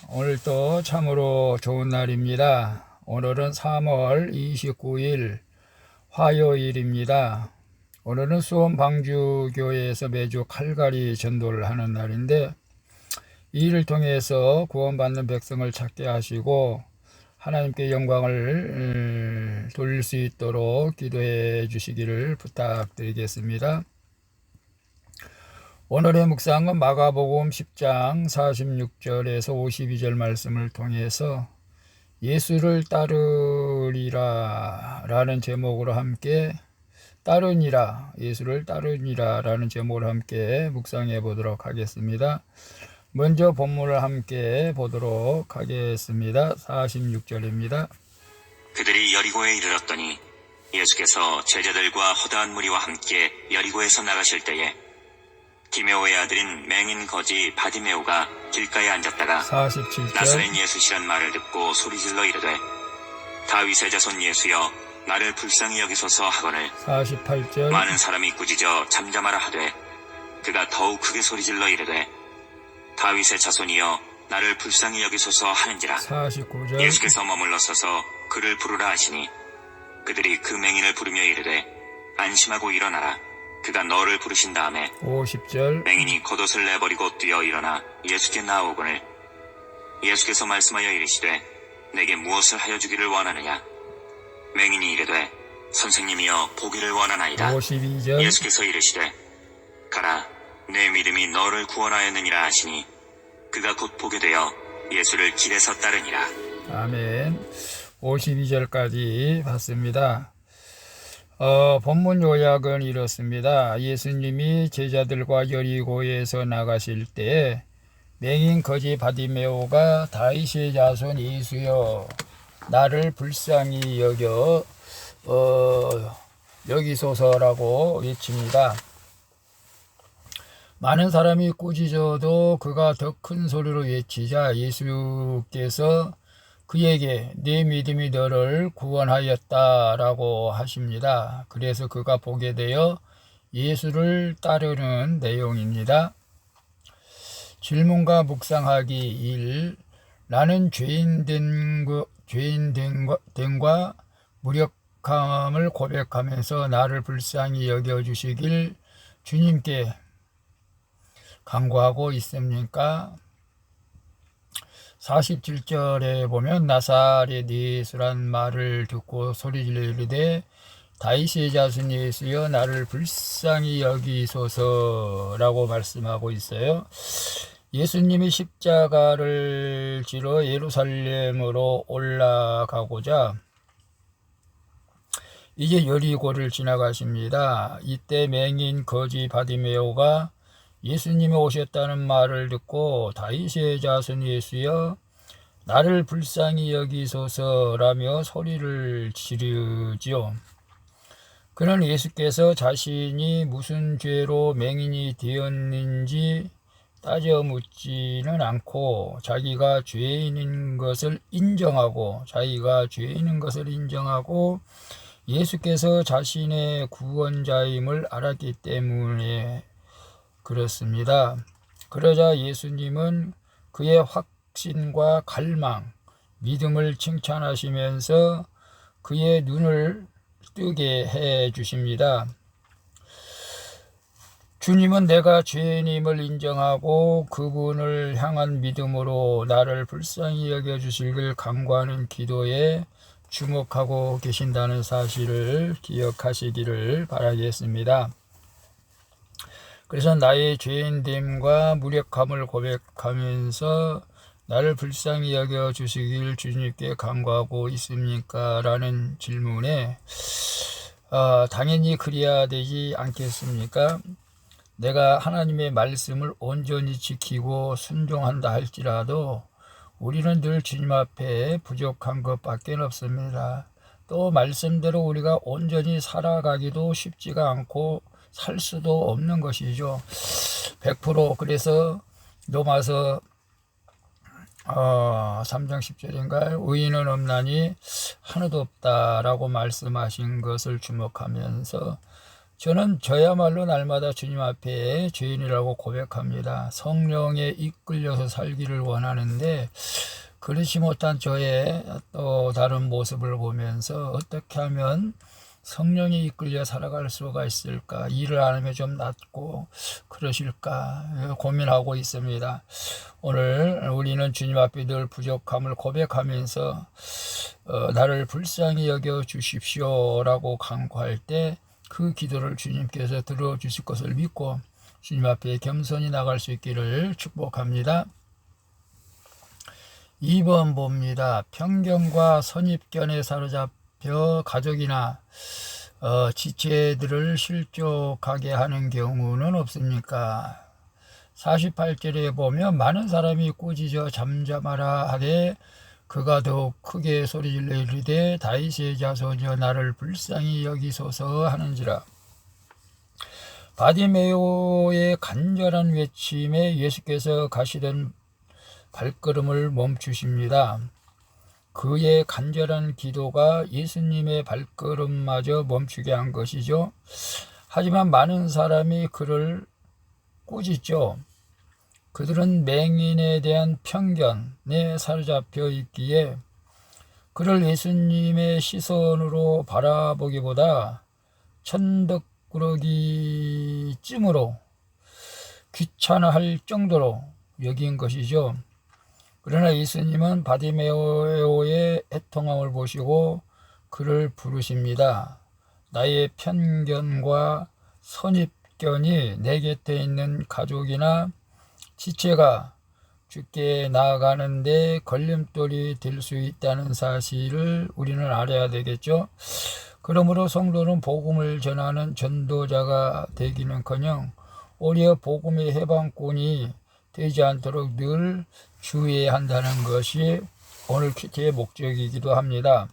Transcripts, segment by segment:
오늘 또 참으로 좋은 날입니다. 오늘은 3월 29일 화요일입니다. 오늘은 수원 방주교회에서 매주 칼갈이 전도를 하는 날인데, 이 일을 통해서 구원받는 백성을 찾게 하시고 하나님께 영광을 돌릴 수 있도록 기도해 주시기를 부탁드리겠습니다. 오늘의 묵상은 마가복음 10장 46절에서 52절 말씀을 통해서 예수를 따르리라 라는 제목으로 함께 예수를 따르니라 라는 제목으로 함께 묵상해 보도록 하겠습니다. 먼저 본문을 함께 보도록 하겠습니다. 46절입니다. 그들이 여리고에 이르렀더니 예수께서 제자들과 허다한 무리와 함께 여리고에서 나가실 때에 디메오의 아들인 맹인 거지 바디메오가 길가에 앉았다가 47절 나사렛 예수시란 말을 듣고 소리질러 이르되 다윗의 자손 예수여 나를 불쌍히 여기소서 하거늘 48절 많은 사람이 꾸짖어 잠잠하라 하되 그가 더욱 크게 소리질러 이르되 다윗의 자손이여 나를 불쌍히 여기소서 하는지라 49절 예수께서 머물러 서서 그를 부르라 하시니 그들이 그 맹인을 부르며 이르되 안심하고 일어나라 그가 너를 부르신 다음에 50절 맹인이 겉옷을 내버리고 뛰어 일어나 예수께 나아오거늘 예수께서 말씀하여 이르시되 내게 무엇을 하여 주기를 원하느냐 맹인이 이르되 선생님이여 보기를 원하나이다 52절 예수께서 이르시되 가라 내 믿음이 너를 구원하였느니라 하시니 그가 곧 보게 되어 예수를 길에서 따르니라. 아멘. 52절까지 봤습니다. 본문 요약은 이렇습니다. 예수님이 제자들과 여리고에서 나가실 때 맹인 거지 바디메오가 다윗의 자손 예수여 나를 불쌍히 여기소서라고 외칩니다. 많은 사람이 꾸짖어도 그가 더 큰 소리로 외치자 예수께서 그에게 네 믿음이 너를 구원하였다라고 하십니다. 그래서 그가 보게 되어 예수를 따르는 내용입니다. 질문과 묵상하기 1. 나는 죄인됨과 무력함을 고백하면서 나를 불쌍히 여겨주시길 주님께 간구하고 있습니까? 47절에 보면 나사렛 예수란 말을 듣고 소리질러 이르되 다윗의 자손 예수여 나를 불쌍히 여기소서라고 말씀하고 있어요. 예수님이 십자가를 지러 예루살렘으로 올라가고자 이제 여리고를 지나가십니다. 이때 맹인 거지 바디메오가 예수님이 오셨다는 말을 듣고 다윗의 자손 예수여 나를 불쌍히 여기소서라며 소리를 지르지요. 그는 예수께서 자신이 무슨 죄로 맹인이 되었는지 따져 묻지는 않고 자기가 죄인인 것을 인정하고 예수께서 자신의 구원자임을 알았기 때문에 그렇습니다. 그러자 예수님은 그의 확신과 갈망, 믿음을 칭찬하시면서 그의 눈을 뜨게 해 주십니다. 주님은 내가 죄인임을 인정하고 그분을 향한 믿음으로 나를 불쌍히 여겨주시길 간구하는 기도에 주목하고 계신다는 사실을 기억하시기를 바라겠습니다. 그래서 나의 죄인됨과 무력함을 고백하면서 나를 불쌍히 여겨주시길 주님께 간구하고 있습니까? 라는 질문에 당연히 그래야 되지 않겠습니까? 내가 하나님의 말씀을 온전히 지키고 순종한다 할지라도 우리는 늘 주님 앞에 부족한 것밖에 없습니다. 또 말씀대로 우리가 온전히 살아가기도 쉽지가 않고 살 수도 없는 것이죠. 100% 그래서 로마서 3장 10절인가요? 의인은 없나니 하나도 없다라고 말씀하신 것을 주목하면서 저는 저야말로 날마다 주님 앞에 죄인이라고 고백합니다. 성령에 이끌려서 살기를 원하는데 그렇지 못한 저의 또 다른 모습을 보면서 어떻게 하면 성령에 이끌려 살아갈 수가 있을까? 일을 안 하면 좀 낫고 그러실까 고민하고 있습니다. 오늘 우리는 주님 앞에 늘 부족함을 고백하면서 나를 불쌍히 여겨 주십시오라고 간구할 때 그 기도를 주님께서 들어주실 것을 믿고 주님 앞에 겸손히 나갈 수 있기를 축복합니다. 2번 봅니다. 편견과 선입견에 사로잡혀 가족이나 지체들을 실족하게 하는 경우는 없습니까? 48절에 보면 많은 사람이 꾸짖어 잠잠하라 하되 그가 더욱 크게 소리질러 이르되 다윗의 자손이여 나를 불쌍히 여기소서 하는지라. 바디메오의 간절한 외침에 예수께서 가시던 발걸음을 멈추십니다. 그의 간절한 기도가 예수님의 발걸음마저 멈추게 한 것이죠. 하지만 많은 사람이 그를 꾸짖죠. 그들은 맹인에 대한 편견에 사로잡혀 있기에 그를 예수님의 시선으로 바라보기보다 천덕꾸러기쯤으로 귀찮아할 정도로 여긴 것이죠. 그러나 예수님은 바디메오의 애통함을 보시고 그를 부르십니다. 나의 편견과 선입견이 내 곁에 있는 가족이나 지체가 주께 나아가는데 걸림돌이 될 수 있다는 사실을 우리는 알아야 되겠죠. 그러므로 성도는 복음을 전하는 전도자가 되기는커녕 오히려 복음의 해방꾼이 되지 않도록 늘 주의해야 한다는 것이 오늘 큐티의 목적이기도 합니다.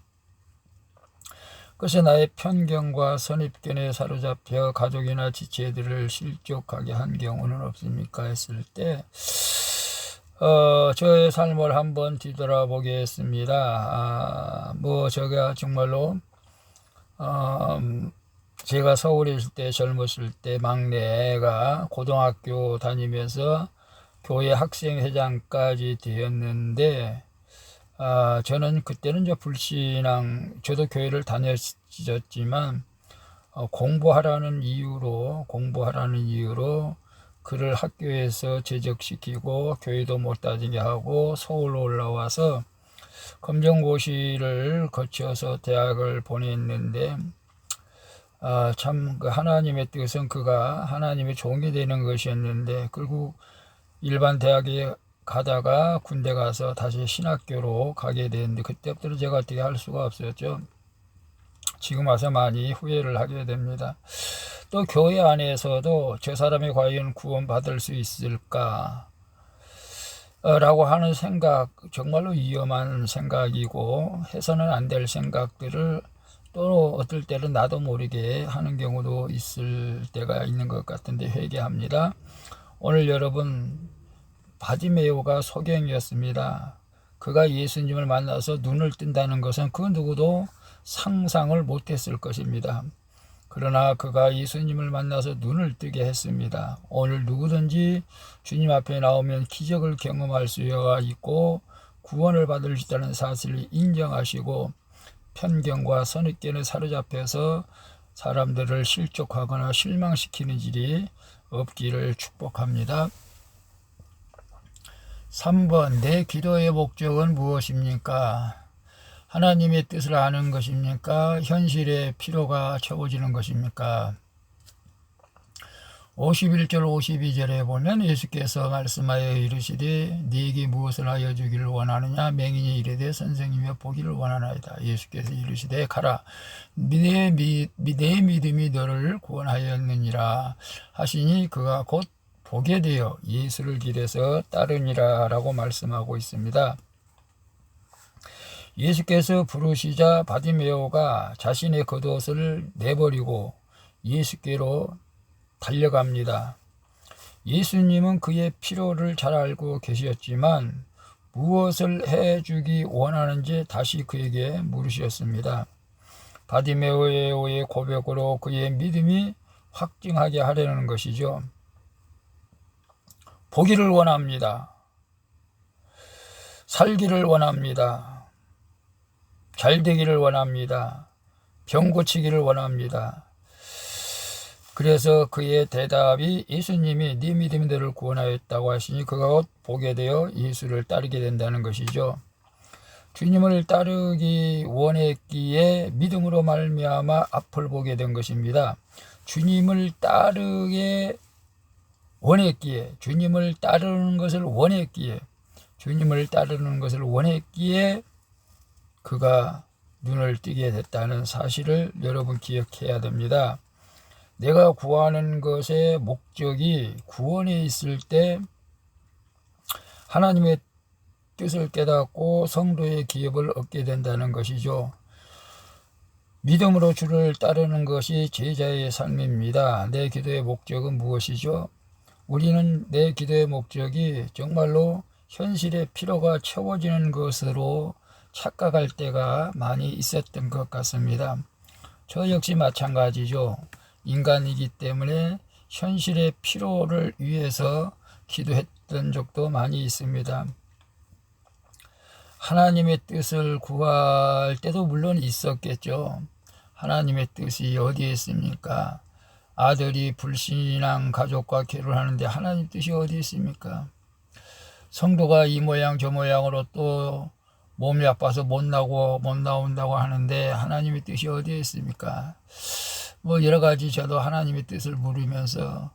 그래서 나의 편견과 선입견에 사로잡혀 가족이나 지체들을 실족하게 한 경우는 없습니까? 했을 때 저의 삶을 한번 뒤돌아보겠습니다. 제가 정말로 제가 서울에 있을 때 젊었을 때 막내가 고등학교 다니면서 교회 학생회장까지 되었는데 저는 그때는 불신앙, 저도 교회를 다녔지만 공부하라는 이유로 그를 학교에서 제적시키고 교회도 못 다니게 하고 서울로 올라와서 검정고시를 거쳐서 대학을 보냈는데 참 그 하나님의 뜻은 그가 하나님의 종이 되는 것이었는데 결국 일반 대학에 가다가 군대 가서 다시 신학교로 가게 됐는데 그때부터 제가 어떻게 할 수가 없었죠. 지금 와서 많이 후회를 하게 됩니다. 또 교회 안에서도 저 사람이 과연 구원받을 수 있을까 라고 하는 생각, 정말로 위험한 생각이고 해서는 안 될 생각들을 또 어떨 때는 나도 모르게 하는 경우도 있을 때가 있는 것 같은데 회개합니다. 오늘 여러분 바디메오가 소경이었습니다. 그가 예수님을 만나서 눈을 뜬다는 것은 그 누구도 상상을 못했을 것입니다. 그러나 그가 예수님을 만나서 눈을 뜨게 했습니다. 오늘 누구든지 주님 앞에 나오면 기적을 경험할 수가 있고 구원을 받을 수 있다는 사실을 인정하시고 편견과 선입견에 사로잡혀서 사람들을 실족하거나 실망시키는 일이 없기를 축복합니다. 3번 내 기도의 목적은 무엇입니까? 하나님의 뜻을 아는 것입니까? 현실의 필요가 채워지는 것입니까? 51절 52절에 보면 예수께서 말씀하여 이르시되 네게 무엇을 하여 주기를 원하느냐? 맹인이 이르되 선생님이여 보기를 원하나이다. 예수께서 이르시되 가라 내 믿음이 너를 구원하였느니라 하시니 그가 곧 보게 되어 예수를 길에서 따르니라 라고 말씀하고 있습니다. 예수께서 부르시자 바디메오가 자신의 겉옷을 내버리고 예수께로 달려갑니다. 예수님은 그의 필요를 잘 알고 계셨지만 무엇을 해주기 원하는지 다시 그에게 물으셨습니다. 바디메오의 고백으로 그의 믿음이 확증하게 하려는 것이죠. 보기를 원합니다. 살기를 원합니다. 잘 되기를 원합니다. 병 고치기를 원합니다. 그래서 그의 대답이 예수님이 네 믿음대로 구원하였다고 하시니 그가 곧 보게 되어 예수를 따르게 된다는 것이죠. 주님을 따르기 원했기에 믿음으로 말미암아 앞을 보게 된 것입니다. 주님을 따르게 원했기에, 주님을 따르는 것을 원했기에, 주님을 따르는 것을 원했기에 그가 눈을 뜨게 됐다는 사실을 여러분 기억해야 됩니다. 내가 구하는 것의 목적이 구원에 있을 때 하나님의 뜻을 깨닫고 성도의 기업을 얻게 된다는 것이죠. 믿음으로 주를 따르는 것이 제자의 삶입니다. 내 기도의 목적은 무엇이죠? 우리는 내 기도의 목적이 정말로 현실의 필요가 채워지는 것으로 착각할 때가 많이 있었던 것 같습니다. 저 역시 마찬가지죠. 인간이기 때문에 현실의 필요를 위해서 기도했던 적도 많이 있습니다. 하나님의 뜻을 구할 때도 물론 있었겠죠. 하나님의 뜻이 어디에 있습니까? 아들이 불신앙 가족과 결혼하는데 하나님 뜻이 어디 있습니까? 성도가 이 모양 저 모양으로 또 몸이 아파서 못 나온다고 하는데 하나님의 뜻이 어디에 있습니까? 여러 가지 저도 하나님의 뜻을 물으면서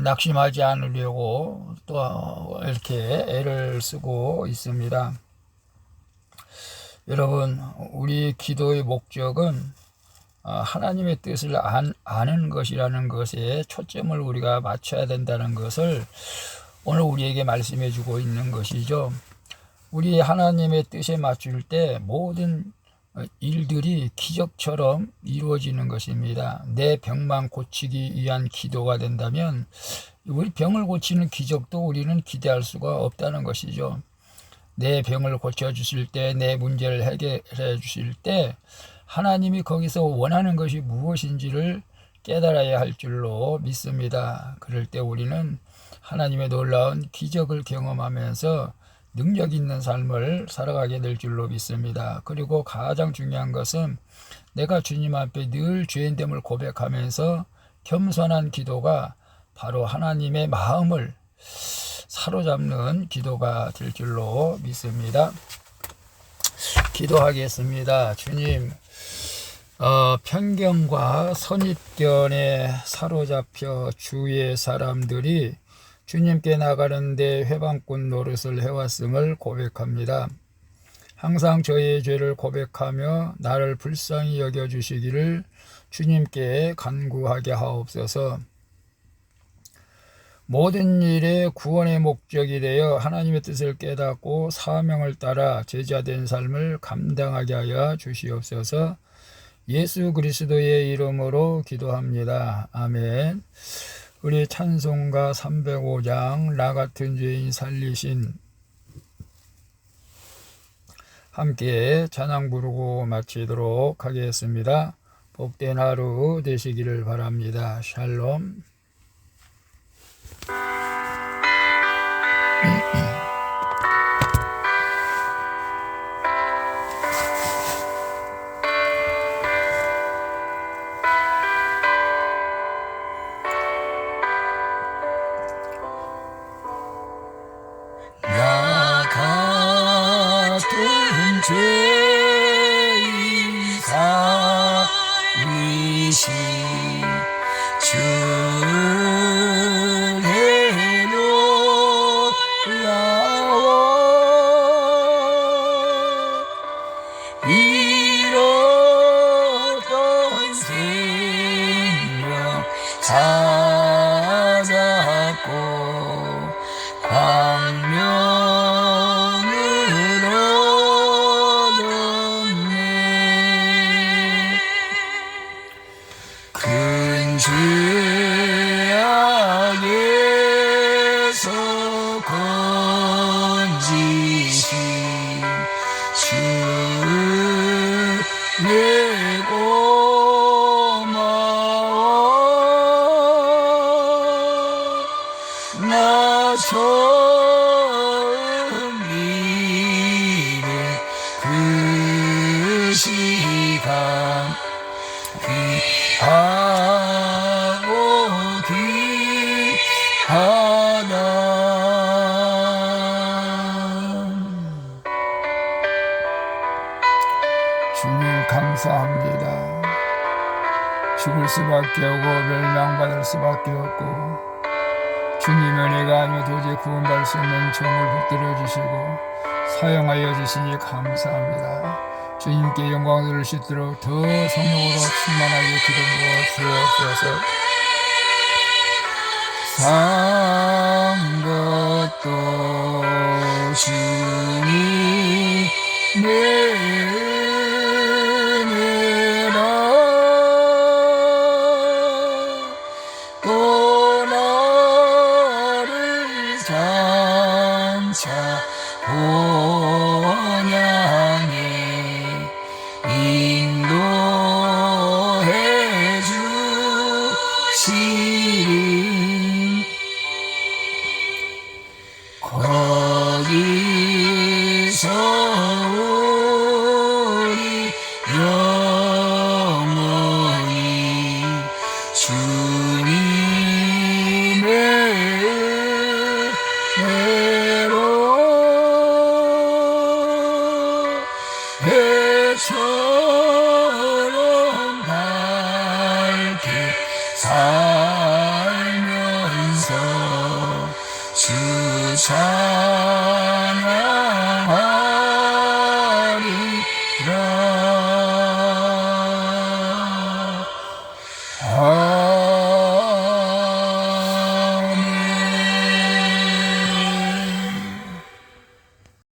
낙심하지 않으려고 또 이렇게 애를 쓰고 있습니다. 여러분, 우리 기도의 목적은 하나님의 뜻을 아는 것이라는 것에 초점을 우리가 맞춰야 된다는 것을 오늘 우리에게 말씀해 주고 있는 것이죠. 우리 하나님의 뜻에 맞출 때 모든 일들이 기적처럼 이루어지는 것입니다. 내 병만 고치기 위한 기도가 된다면 우리 병을 고치는 기적도 우리는 기대할 수가 없다는 것이죠. 내 병을 고쳐주실 때, 내 문제를 해결해 주실 때 하나님이 거기서 원하는 것이 무엇인지를 깨달아야 할 줄로 믿습니다. 그럴 때 우리는 하나님의 놀라운 기적을 경험하면서 능력 있는 삶을 살아가게 될 줄로 믿습니다. 그리고 가장 중요한 것은 내가 주님 앞에 늘 죄인됨을 고백하면서 겸손한 기도가 바로 하나님의 마음을 사로잡는 기도가 될 줄로 믿습니다. 기도하겠습니다. 주님, 편견과 선입견에 사로잡혀 주위의 사람들이 주님께 나가는데 회방꾼 노릇을 해왔음을 고백합니다. 항상 저의 죄를 고백하며 나를 불쌍히 여겨주시기를 주님께 간구하게 하옵소서. 모든 일에 구원의 목적이 되어 하나님의 뜻을 깨닫고 사명을 따라 제자된 삶을 감당하게 하여 주시옵소서. 예수 그리스도의 이름으로 기도합니다. 아멘. 우리 찬송가 305장 나 같은 죄인 살리신 함께 찬양 부르고 마치도록 하겠습니다. 복된 하루 되시기를 바랍니다. 샬롬. 나 같은 죄인 살리신 주 주님 감사합니다. 죽을 수밖에 없고 멸망받을 수밖에 없고 주님 은혜가 아니면 도저히 구원받을 수 없는 종을 붙들어 주시고 사용하여 주시니 감사합니다. 주님께 영광을 돌릴 수 있도록 더 성령으로 충만하게 기도 부어 주옵소서. 산 것도 주님의 은혜라 또 나를 장차 보냐